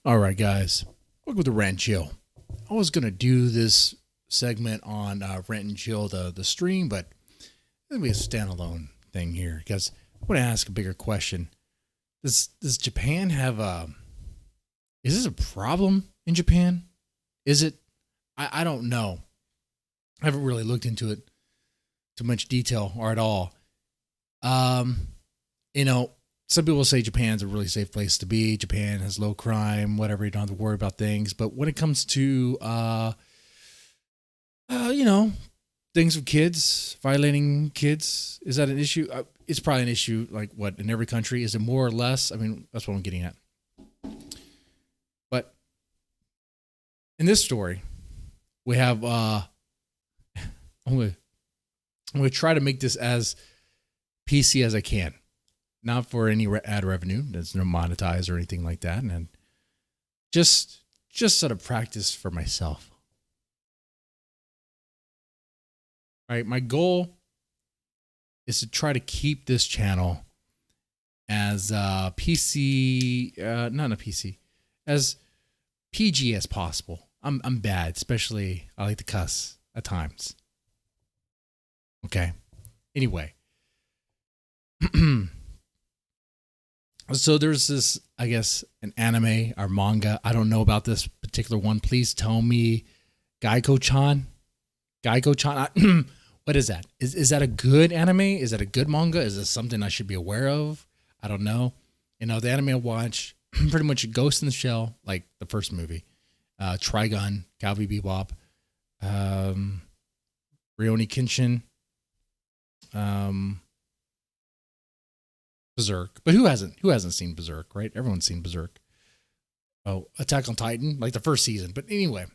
All right, guys. Welcome to Rent and Chill. I was gonna do this segment on Rent and Chill, the stream, but it's gonna be a standalone thing here because I want to ask a bigger question. Does Japan have a? Is this a problem in Japan? Is it? I don't know. I haven't really looked into it too much detail or at all. Um, you know, some people say Japan's a really safe place to be. Japan has low crime, whatever. You don't have to worry about things. But when it comes to, you know, things with kids, violating kids, is that an issue? It's probably an issue. Like what in every country? Is it more or less? I mean, that's what I'm getting at. But in this story, we have. I'm gonna, I'm gonna try to make this as PC as I can. Not for any ad revenue. There's no monetized or anything like that. And just sort of practice for myself. Right. My goal is to try to keep this channel as PC, not a PC, as PG as possible. I'm bad, especially I like to cuss at times. Okay. Anyway. So there's this, I guess, an anime or manga. I don't know about this particular one. Please tell me, Galko-chan. Galko-chan. What is that? Is that a good anime? Is that a good manga? Is this something I should be aware of? I don't know. You know, the anime I watch, pretty much Ghost in the Shell, like the first movie, Trigun, Cowboy Bebop, Rurouni Kenshin, Berserk. But who hasn't seen Berserk, right? Everyone's seen Berserk. Oh, Attack on Titan, like the first season. But anyway.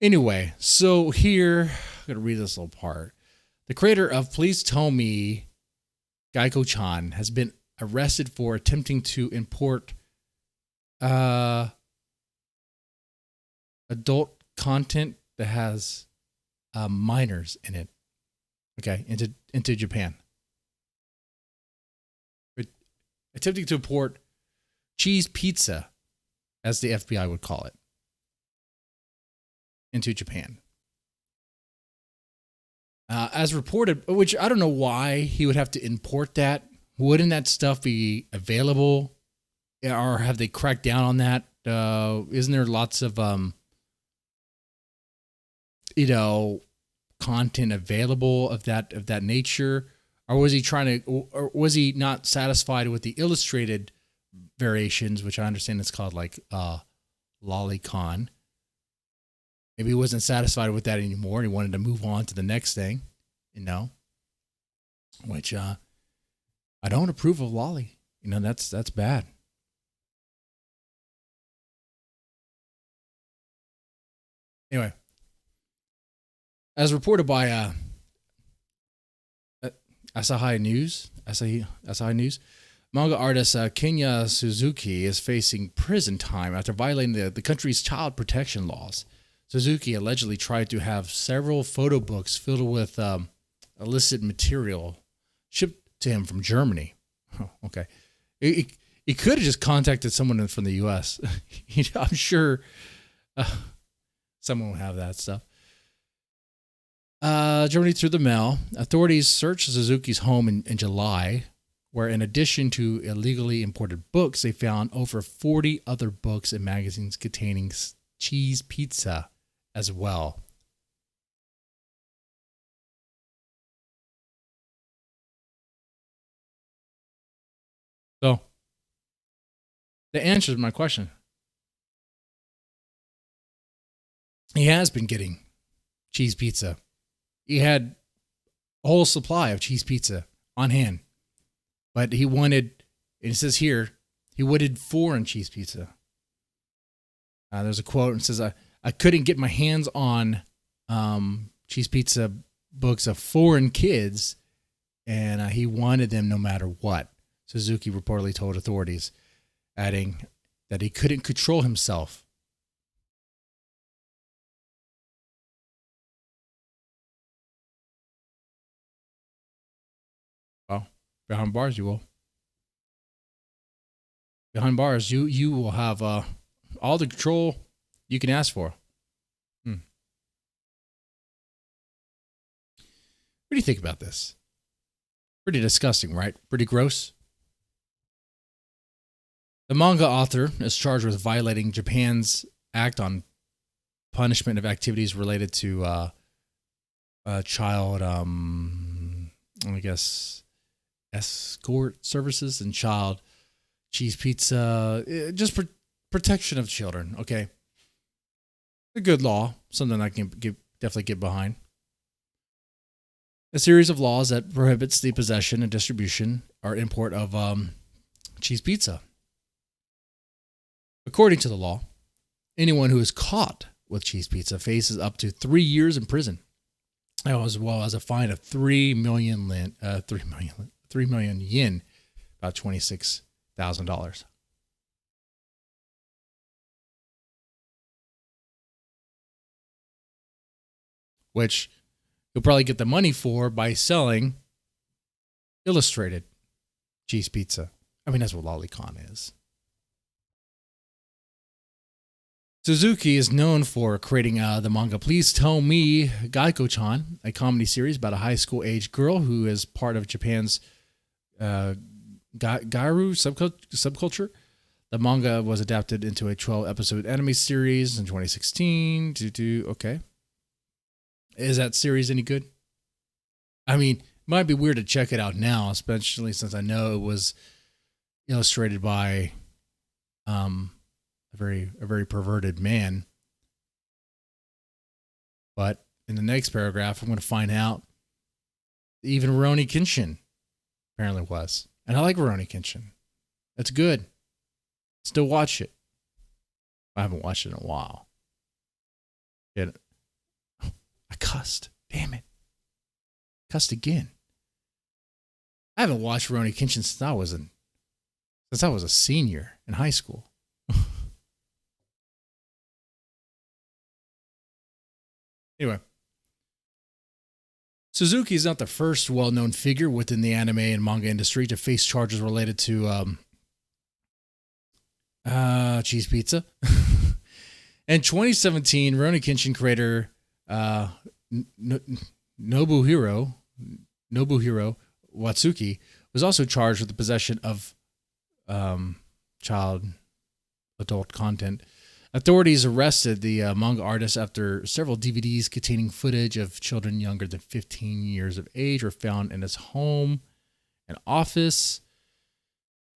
Anyway, so here I'm gonna read this little part. The creator of Please Tell Me, Galko-chan, has been arrested for attempting to import adult content that has minors in it. Okay, into Japan. Attempting to import cheese pizza, as the FBI would call it, into Japan. As reported, which I don't know why he would have to import that. Wouldn't that stuff be available? Or have they cracked down on that? Isn't there lots of, content available of that nature? Or was he or was he not satisfied with the illustrated variations, which I understand it's called like lolicon? Maybe he wasn't satisfied with that anymore and he wanted to move on to the next thing, which I don't approve of lolly. That's bad. Anyway, as reported by Asahi News, manga artist Kenya Suzuki is facing prison time after violating the country's child protection laws. Suzuki allegedly tried to have several photo books filled with illicit material shipped to him from Germany. Oh, okay. He could have just contacted someone from the U.S. I'm sure someone will have that stuff. Germany through the mail. Authorities searched Suzuki's home in July, where in addition to illegally imported books, they found over 40 other books and magazines containing cheese pizza as well. So, the answer to my question. He has been getting cheese pizza. He had a whole supply of cheese pizza on hand. But he wanted, and it says here, he wanted foreign cheese pizza. There's a quote and it says, I couldn't get my hands on cheese pizza books of foreign kids, and he wanted them no matter what. Suzuki reportedly told authorities, adding that he couldn't control himself. Well, behind bars, you will. behind bars, you will have all the control you can ask for. What do you think about this? Pretty disgusting, right? Pretty gross. The manga author is charged with violating Japan's Act on Punishment of Activities related to child, I guess, escort services and child cheese pizza, just protection of children. Okay, a good law, something I can definitely get behind. A series of laws that prohibits the possession and distribution or import of cheese pizza. According to the law, anyone who is caught with cheese pizza faces up to 3 years in prison, as well as a fine of 3 million yen, about $26,000. Which you'll probably get the money for by selling illustrated cheese pizza. I mean, that's what lolicon is. Suzuki is known for creating the manga Please Tell Me Galko-chan, a comedy series about a high school age girl who is part of Japan's Gyaru subculture. The manga was adapted into a 12-episode anime series in 2016. Okay. Is that series any good? I mean, it might be weird to check it out now, especially since I know it was illustrated by a very perverted man. But in the next paragraph, I'm going to find out even Rurouni Kenshin apparently was. And I like Rurouni Kenshin. That's good. Still watch it. I haven't watched it in a while. I cussed. Damn it. Cussed again. I haven't watched Rurouni Kenshin since I was a senior in high school. Anyway, Suzuki is not the first well-known figure within the anime and manga industry to face charges related to cheese pizza. In 2017, Rurouni Kenshin creator Nobuhiro Watsuki was also charged with the possession of child adult content. Authorities arrested the manga artist after several DVDs containing footage of children younger than 15 years of age were found in his home and office.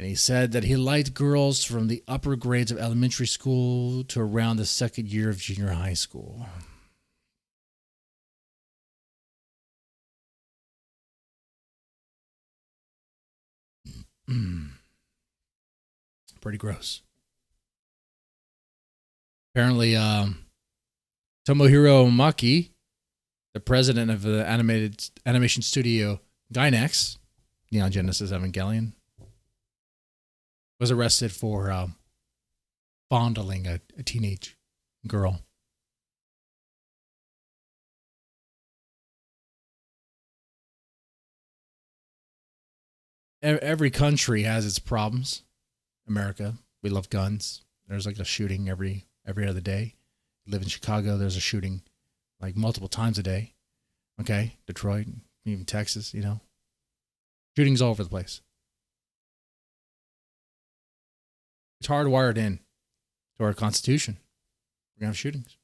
And he said that he liked girls from the upper grades of elementary school to around the second year of junior high school. Pretty gross. Apparently, Tomohiro Maki, the president of the animation studio Gainax, Neon Genesis Evangelion, was arrested for fondling a teenage girl. Every country has its problems. America, we love guns. There's like a shooting every other day. You live in Chicago, there's a shooting like multiple times a day. Okay, Detroit, even Texas, shootings all over the place. It's hardwired in to our Constitution. We're gonna have shootings.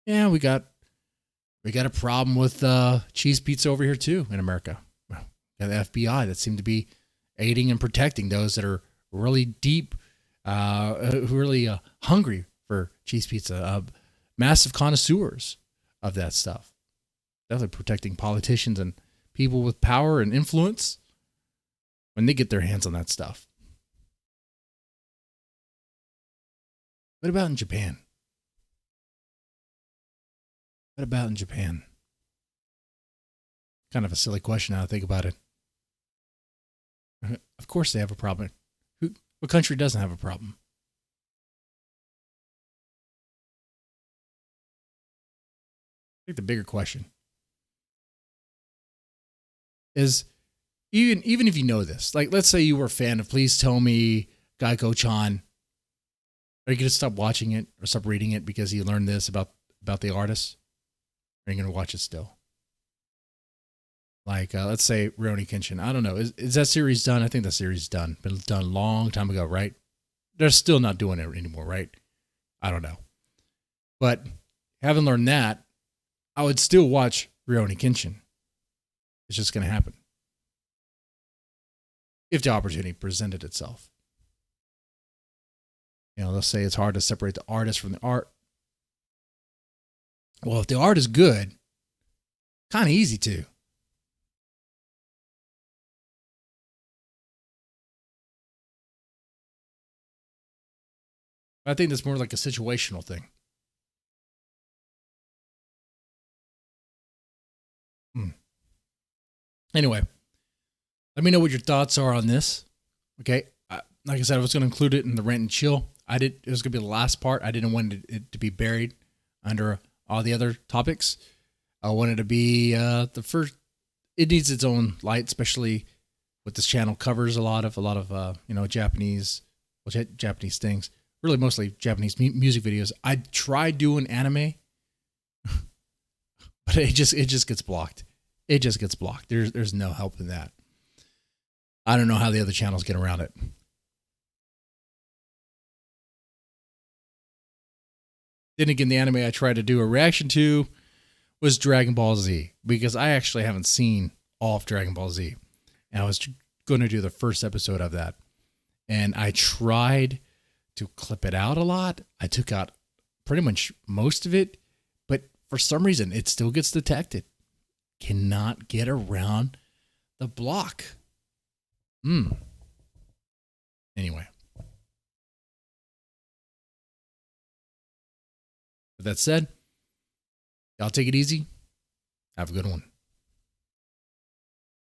Yeah, we got a problem with cheese pizza over here too in America. We got the FBI that seem to be aiding and protecting those that are really deep, really hungry for cheese pizza. Massive connoisseurs of that stuff. Definitely protecting politicians and people with power and influence when they get their hands on that stuff. What about in Japan? What about in Japan? Kind of a silly question now to think about it. Of course they have a problem. What country doesn't have a problem? I think the bigger question is, even if you know this, like let's say you were a fan of Please Tell Me Galko-chan. Are you going to stop watching it or stop reading it because you learned this about the artist? Or are you going to watch it still? Like, let's say Rurouni Kenshin. I don't know. Is that series done? I think that series is done. Been done a long time ago, right? They're still not doing it anymore, right? I don't know. But having learned that, I would still watch Rurouni Kenshin. It's just going to happen. If the opportunity presented itself. You know, they'll say it's hard to separate the artist from the art. Well, if the art is good, kind of easy to. I think that's more like a situational thing. Anyway, let me know what your thoughts are on this. Okay. Like I said, I was going to include it in the rant and chill. It was going to be the last part. I didn't want it to be buried under all the other topics. I wanted to be the first. It needs its own light, especially what this channel covers a lot of Japanese things. Really, mostly Japanese music videos. I tried doing anime, but it just gets blocked. It just gets blocked. There's no help in that. I don't know how the other channels get around it. Then again, the anime I tried to do a reaction to was Dragon Ball Z, because I actually haven't seen all of Dragon Ball Z. And I was going to do the first episode of that. And I tried to clip it out a lot. I took out pretty much most of it, but for some reason it still gets detected. Cannot get around the block. Anyway. With that said, y'all take it easy. Have a good one.